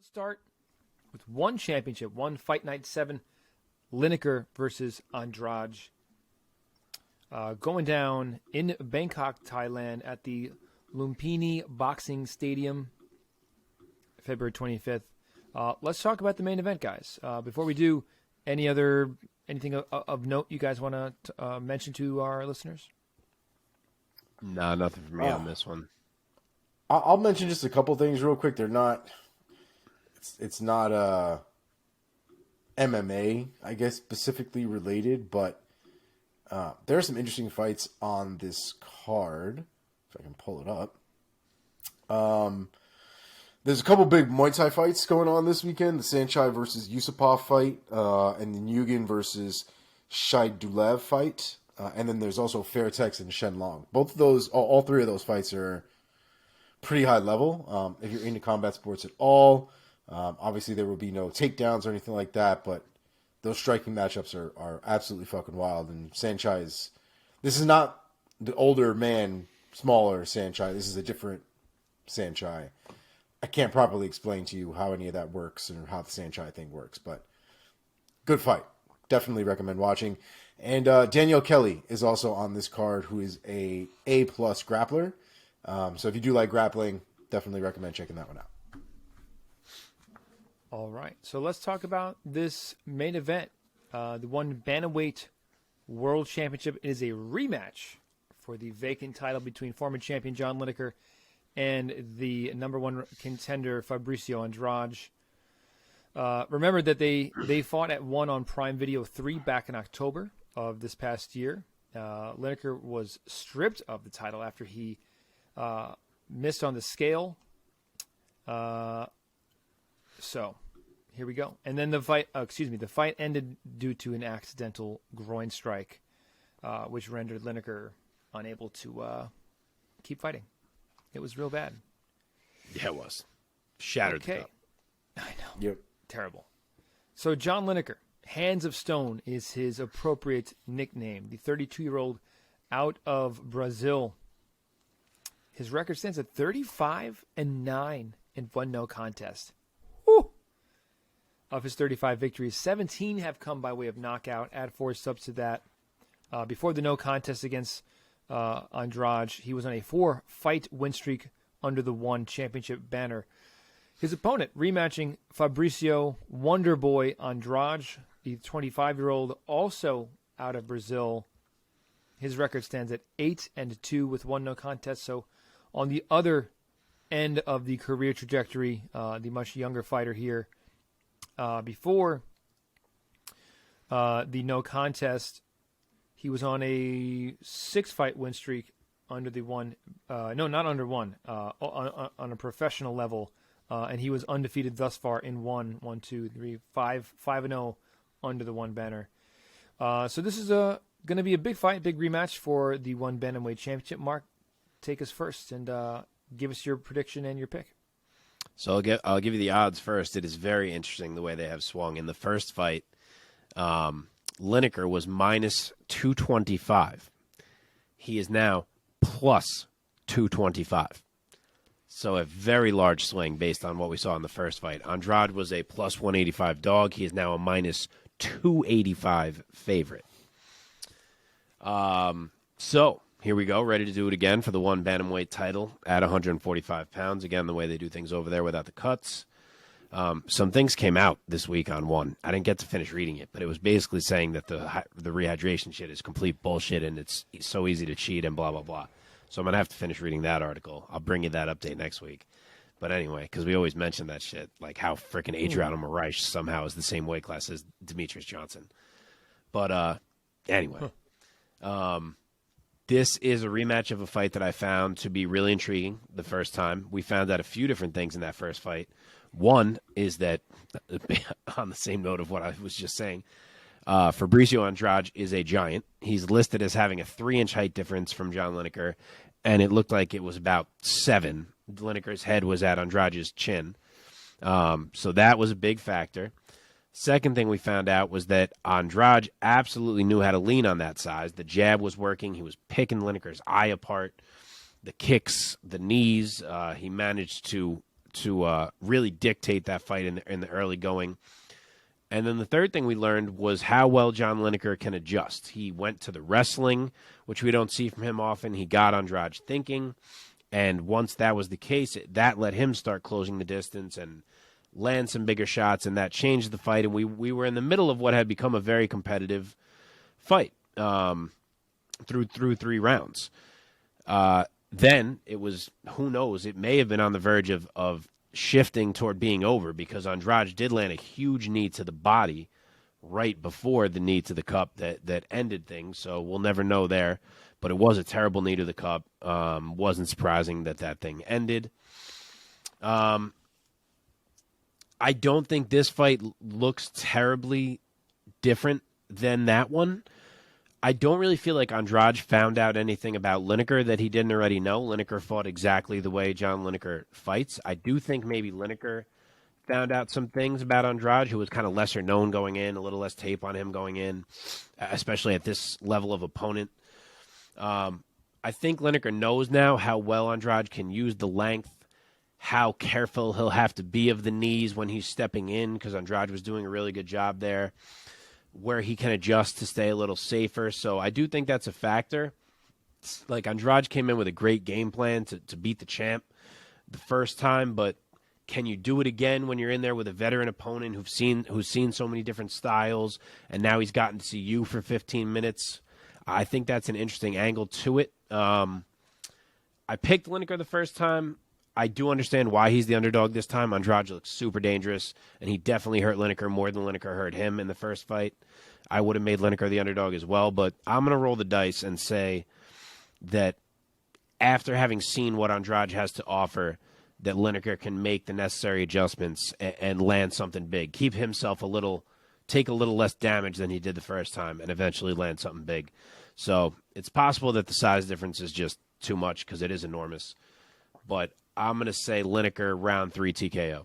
Let's start with one championship, one Fight Night 7, Lineker versus Andrade. Going down in Bangkok, Thailand at the Lumpini Boxing Stadium, February 25th. Let's talk about the main event, guys. Before we do, anything of note you guys want to mention to our listeners? Nah, nothing for me on this one. I'll mention just a couple things real quick. They're not. It's not MMA, I guess, specifically related, but there are some interesting fights on this card. If I can pull it up. There's a couple big Muay Thai fights going on this weekend. The Saenchai versus Yusupov fight, and the Nguyen versus Shaidulev fight. And then there's also Fairtex and Shenlong. Both of those, all three of those fights are pretty high level. If you're into combat sports at all, obviously there will be no takedowns or anything like that, but those striking matchups are absolutely fucking wild. And Saenchai this is not the older man, smaller Saenchai. This is a different Saenchai. I can't properly explain to you how any of that works and how the Saenchai thing works, but good fight. Definitely recommend watching. And Danielle Kelly is also on this card, who is a A-plus grappler. So if you do like grappling, definitely recommend checking that one out. All right, so let's talk about this main event. The one Bantamweight World Championship is a rematch for the vacant title between former champion John Lineker and the number one contender Fabricio Andrade. Remember that they fought at one on Prime Video 3 back in October of this past year. Lineker was stripped of the title after he missed on the scale. So here we go. And then the fight ended due to an accidental groin strike, which rendered Lineker unable to keep fighting. It was real bad. Yeah, it was. Shattered the cup. I know. Yep. Terrible. So John Lineker, Hands of Stone is his appropriate nickname. The 32-year-old out of Brazil. His record stands at 35-9 in one no contest. Woo! Of his 35 victories, 17 have come by way of knockout. Add 4 subs to that. Before the no contest against Andrade, he was on a 4-fight win streak under the ONE Championship banner. His opponent, rematching Fabricio Wonderboy Andrade, the 25-year-old, also out of Brazil. His record stands at 8-2 with one no contest. So on the other end of the career trajectory, the much younger fighter here, before the no contest, he was on a 6-fight win streak under the ONE. No, not under ONE. On a professional level. And he was undefeated thus far in 5-0 under the ONE banner. So this is going to be a big fight, big rematch for the ONE Bantamweight Championship. Mark, take us first and give us your prediction and your pick. So I'll give you the odds first. It is very interesting the way they have swung. In the first fight, Lineker was minus 225. He is now plus 225. So a very large swing based on what we saw in the first fight. Andrade was a plus 185 dog. He is now a minus 285 favorite. So here we go, ready to do it again for the ONE Bantamweight title at 145 pounds. Again, the way they do things over there without the cuts. Some things came out this week on ONE. I didn't get to finish reading it, but it was basically saying that the rehydration shit is complete bullshit and it's so easy to cheat and blah, blah, blah. So I'm going to have to finish reading that article. I'll bring you that update next week. But anyway, because we always mention that shit, like how freaking Adriano Moraes somehow is the same weight class as Demetrius Johnson. But anyway, this is a rematch of a fight that I found to be really intriguing the first time. We found out a few different things in that first fight. One is that, on the same note of what I was just saying, Fabricio Andrade is a giant. He's listed as having a 3-inch height difference from John Lineker, and it looked like it was about 7. Lineker's head was at Andrade's chin. So that was a big factor. Second thing we found out was that Andrade absolutely knew how to lean on that size. The jab was working. He was picking Lineker's eye apart. The kicks, the knees, he managed to really dictate that fight in the early going. And then the third thing we learned was how well John Lineker can adjust. He went to the wrestling, which we don't see from him often. He got Andrade thinking, and once that was the case, that let him start closing the distance and land some bigger shots, and that changed the fight. And we were in the middle of what had become a very competitive fight through 3 rounds. Then it was, who knows, it may have been on the verge of shifting toward being over, because Andrade did land a huge knee to the body right before the knee to the cup that ended things. So we'll never know there, but it was a terrible knee to the cup. Wasn't surprising that thing ended. I don't think this fight looks terribly different than that one. I don't really feel like Andrade found out anything about Lineker that he didn't already know. Lineker fought exactly the way John Lineker fights. I do think maybe Lineker found out some things about Andrade, who was kind of lesser known going in, a little less tape on him going in, especially at this level of opponent. I think Lineker knows now how well Andrade can use the length, how careful he'll have to be of the knees when he's stepping in, because Andrade was doing a really good job there, where he can adjust to stay a little safer. So I do think that's a factor. Like, Andrade came in with a great game plan to beat the champ the first time, but can you do it again when you're in there with a veteran opponent who's seen so many different styles, and now he's gotten to see you for 15 minutes? I think that's an interesting angle to it. I picked Lineker the first time. I do understand why he's the underdog this time. Andrade looks super dangerous, and he definitely hurt Lineker more than Lineker hurt him in the first fight. I would have made Lineker the underdog as well, but I'm going to roll the dice and say that after having seen what Andrade has to offer, that Lineker can make the necessary adjustments and land something big. Keep himself take a little less damage than he did the first time, and eventually land something big. So it's possible that the size difference is just too much, because it is enormous. But I'm going to say Lineker round 3 TKO.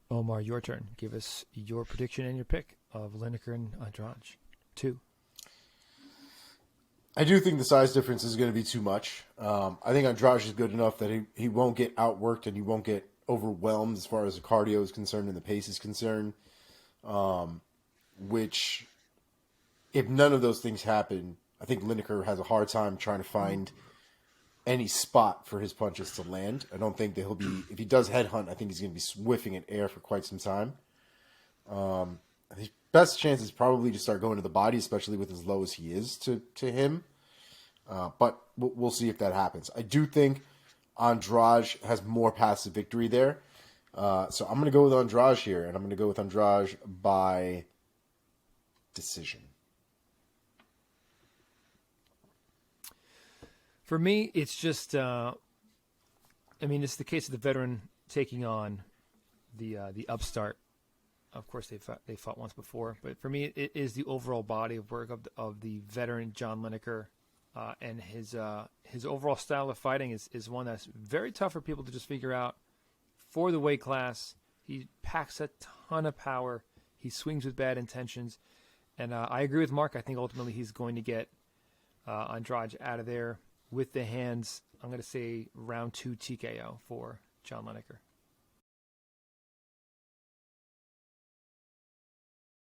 Omar, your turn. Give us your prediction and your pick of Lineker and Andrade. 2. I do think the size difference is going to be too much. I think Andrade is good enough that he won't get outworked and he won't get overwhelmed as far as the cardio is concerned and the pace is concerned. Which, if none of those things happen, I think Lineker has a hard time trying to find any spot for his punches to land. I don't think that he'll be, if he does headhunt, I think he's going to be whiffing at air for quite some time. His best chance is probably to start going to the body, especially with as low as he is to him. But we'll see if that happens. I do think Andrade has more paths to victory there. So I'm going to go with Andrade here, and I'm going to go with Andrade by decision. For me, it's just, it's the case of the veteran taking on the upstart. Of course, they fought once before, but for me, it is the overall body of work of the veteran John Lineker, and his overall style of fighting is one that's very tough for people to just figure out. For the weight class, he packs a ton of power. He swings with bad intentions, and I agree with Mark. I think ultimately he's going to get Andrade out of there with the hands. I'm going to say round 2 TKO for John Lineker.